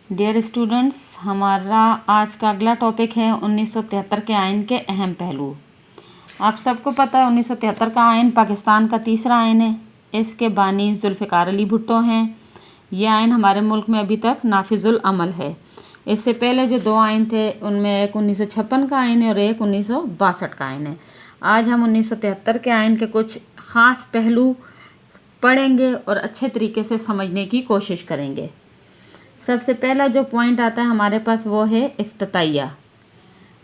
Dear students, हमारा आज का अगला टॉपिक है 1973 के आइन के अहम पहलू। आप सबको पता है 1973 का आइन पाकिस्तान का तीसरा आइन है। इसके बानी जुल्फ़िकार अली भुट्टो हैं। ये आइन हमारे मुल्क में अभी तक नाफिजुल अमल है। इससे पहले जो दो आइन थे उनमें एक 1956 का आइन है और एक 1962 का आइन है। आज हम 1973 के आइन के कुछ ख़ास पहलू पढ़ेंगे और अच्छे तरीके से समझने की कोशिश करेंगे। सबसे पहला जो पॉइंट आता है हमारे पास वो है इफ्तिताइया।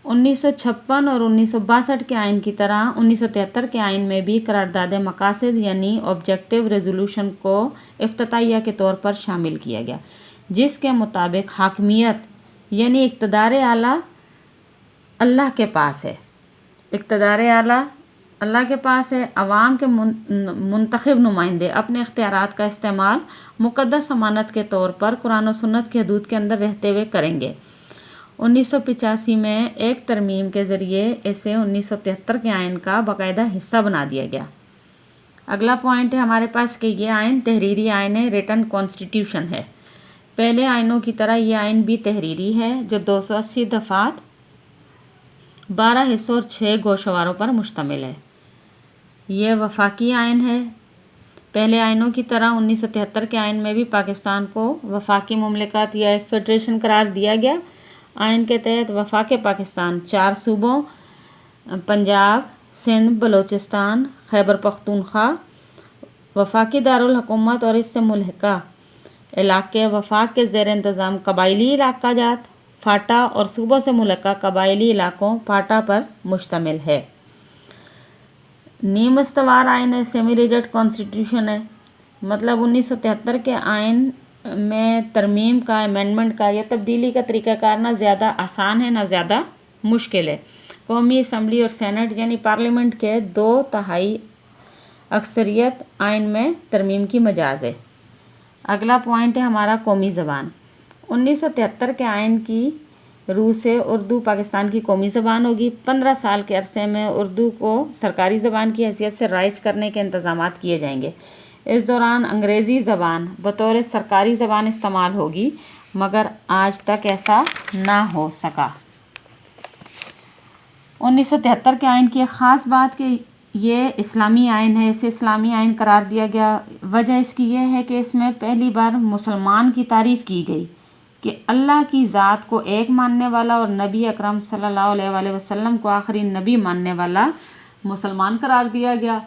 1956 और 1962 के आइन की तरह 1973 के आइन में भी करारदाद मकासद यानी ऑब्जेक्टिव रेजोल्यूशन को इफ्तिताइया के तौर पर शामिल किया गया, जिसके मुताबिक हाकमियत यानी इक़्तिदार आला अल्लाह के पास है। इक़्तिदार आला अल्लाह के पास है। अवाम के मुंतखब नुमाइंदे अपने इख्तियारात का इस्तेमाल मुक़द्दस अमानत के तौर पर कुरान और सुन्नत की हदूद के अंदर रहते हुए करेंगे। 1985 में एक तरमीम के ज़रिए इसे 1973 के आइन का बाकायदा हिस्सा बना दिया गया। अगला पॉइंट है हमारे पास कि ये आइन तहरीरी आइन है, रिटन कॉन्स्टिट्यूशन है। पहले आइनों की तरह ये आइन भी तहरीरी है जो 280 दफ़ात 12 हिस्सों और 6 गोशवारों पर मुश्तमिल है। ये वफाकी आइन है। पहले आइनों की तरह 1973 के आइन में भी पाकिस्तान को वफाकी मुमलिकत या एक फेडरेशन करार दिया गया। आइन के तहत वफाक पाकिस्तान 4 सूबों पंजाब, सिंध, बलूचिस्तान, खैबर पख्तूनख्वा, वफाकी दारुल हुकूमत और इससे मुल्हिका इलाके, वफाक के ज़ेर इंतज़ाम कबायली इलाका जात फाटा और सूबों से मुल्हिका कबायली इलाकों फाटा पर मुश्तमिल है। नीम इस्तवार आइन है, सेमी रिजिड कॉन्स्टिट्यूशन है। मतलब 1973 के आइन में तरमीम का, अमेंडमेंट का या तब्दीली का तरीक़ाकार ना ज़्यादा आसान है ना ज़्यादा मुश्किल है। कौमी असम्बली और सेनेट यानी पार्लियामेंट के 2/3 अक्सरियत आइन में तरमीम की मजाज है। अगला पॉइंट है हमारा कौमी ज़बान। 1973 के आइन की रूह से उर्दू पाकिस्तान की कौमी ज़बान होगी। 15 साल के अरसे में उर्दू को सरकारी ज़बान की हैसियत से राइज करने के इंतज़ामात किए जाएंगे। इस दौरान अंग्रेज़ी ज़बान बतौर सरकारी ज़बान इस्तेमाल होगी, मगर आज तक ऐसा ना हो सका। 1973 के आइन की एक ख़ास बात कि ये इस्लामी आइन है, इसे इस्लामी आइन करार दिया गया। वजह इसकी ये है कि इसमें पहली बार मुसलमान की तारीफ़ की गई कि अल्लाह की ज़ात को एक मानने वाला और नबी अकरम सल्लल्लाहु अलैहि वसल्लम को आखिरी नबी मानने वाला मुसलमान करार दिया गया,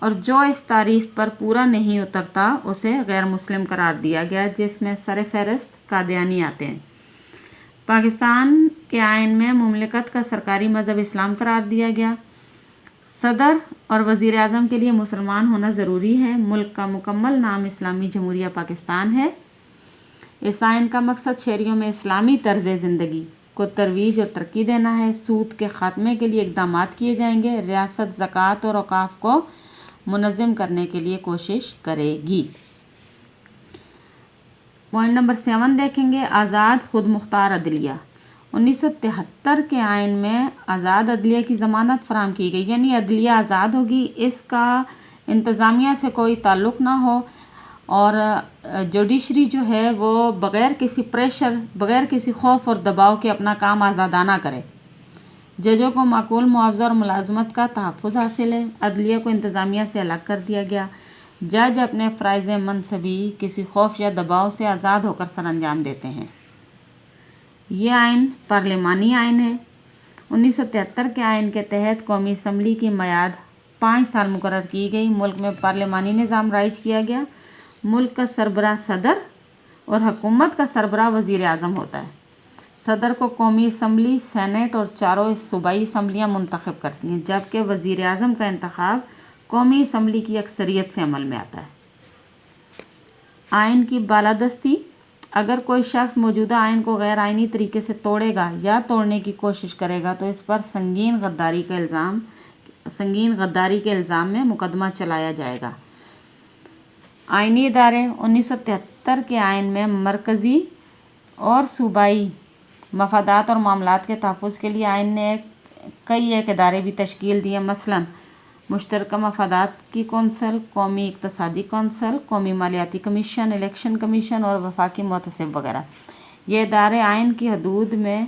और जो इस तारीफ़ पर पूरा नहीं उतरता उसे गैर मुस्लिम करार दिया गया, जिसमें सर फहरिस्त कादियानी आते हैं। पाकिस्तान के आइन में मुमलिकत का सरकारी मज़हब इस्लाम करार दिया गया। सदर और वज़ीर आज़म के लिए मुसलमान होना ज़रूरी है। मुल्क का मुकम्मल नाम इस्लामी जमहूरिया पाकिस्तान है। इस आइन का मकसद शहरियों में इस्लामी तर्ज़ ज़िंदगी को तरवीज और तरक्की देना है। सूद के ख़ात्मे के लिए इक़दाम किए जाएंगे। रियासत ज़कात और औक़ाफ़ को मुनज़्ज़म करने के लिए कोशिश करेगी। पॉइंट नंबर 7 देखेंगे, आज़ाद खुद मुख्तार अदलिया। 1973 के आइन में आज़ाद अदलिया की ज़मानत फराहम की गई, यानी अदलिया आज़ाद होगी, इसका इंतज़ामिया से कोई ताल्लुक़ ना हो और जुडिशरी जो है वो बग़ैर किसी प्रेशर, बग़ैर किसी खौफ और दबाव के अपना काम आज़ादाना करे। जजों को माकूल मुआवजा और मुलाजमत का तहफ़्फ़ुज़ हासिल है। अदलिया को इंतज़ामिया से अलग कर दिया गया। जज अपने फ़राइज़ मनसबी किसी खौफ या दबाव से आज़ाद होकर सर अंजाम देते हैं। ये आइन पार्लिमानी आइन है। 1973 के आइन के तहत कौमी असम्बली की मियाद 5 साल मुकर्रर की गई। मुल्क में पार्लिमानी निज़ाम राइज किया गया। मुल्क का सरबराह सदर और हुकूमत का सरबराह वज़ीर आज़म होता है। सदर को कौमी असम्बली, सेनेट और 4 सूबाई असम्बलियाँ मुंतखब करती हैं, जबकि वज़ीर आज़म का इंतखाब कौमी असम्बली की अक्सरियत से अमल में आता है। आइन की बालादस्ती, अगर कोई शख्स मौजूदा आइन को गैर आइनी तरीके से तोड़ेगा या तोड़ने की कोशिश करेगा तो इस पर संगीन गद्दारी के इल्ज़ाम में मुकदमा चलाया जाएगा। आइनी इदारे 1973 के आइन में मरकज़ी और सूबाई मफादात और मामलात के तहफ़्फ़ुज़ के लिए आइन ने कई इदारे भी तश्कील दिए। मसलन मुश्तरका मफादात की कौंसल, कौमी इक़्तिसादी कौंसल, कौमी मालियाती कमीशन, इलेक्शन कमीशन और वफाकी मुहतसिब वगैरह। ये इदारे आइन की हदूद में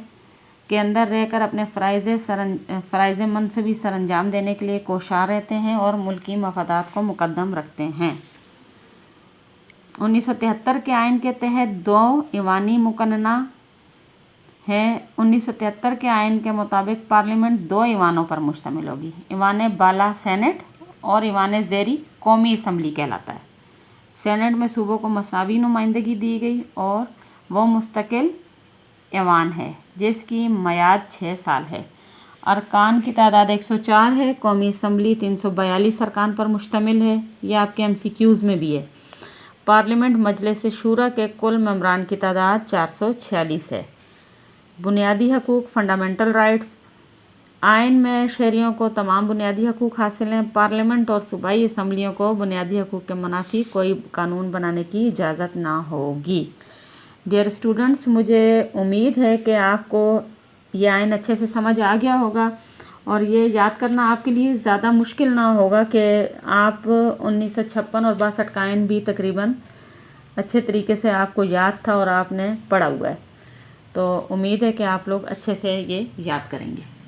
के अंदर रहकर अपने फ़राइज़ मनसबी सरअंजाम देने के लिए कोशार रहते हैं और मुल्की मफादात को मुकद्दम रखते हैं। 1973 के आइन के तहत 2 ईवानी मुकन्ना है। 1973 के आइन के मुताबिक पार्लियामेंट 2 ईवानों पर मुश्तमिल होगी। ईवान बाला सेनेट और ईवान ज़ेरी कौमी असम्बली कहलाता है। सेनेट में सूबों को मसावी नुमाइंदगी दी गई और वो मुस्तकिल ईवान है जिसकी मियाद 6 साल है। अरकान की तादाद 104 है। कौमी असम्बली 342 अरकान पर मुश्तमिल है। ये आपके MCQs में भी है। पार्लियामेंट मजलिस शूरा के कुल मेंबरान की तादाद 446 है। बुनियादी हकूक़ फंडामेंटल राइट्स। आइन में शहरियों को तमाम बुनियादी हकूक़ हासिल हैं। पार्लियामेंट और सूबाई असम्बलियों को बुनियादी हकूक़ के मुनाफी कोई कानून बनाने की इजाज़त ना होगी। डियर स्टूडेंट्स, मुझे उम्मीद है कि आपको ये आइन अच्छे से समझ आ गया होगा और ये याद करना आपके लिए ज़्यादा मुश्किल ना होगा कि आप 1956 और 62 का आइन भी तकरीबन अच्छे तरीके से आपको याद था और आपने पढ़ा हुआ है। तो उम्मीद है कि आप लोग अच्छे से ये याद करेंगे।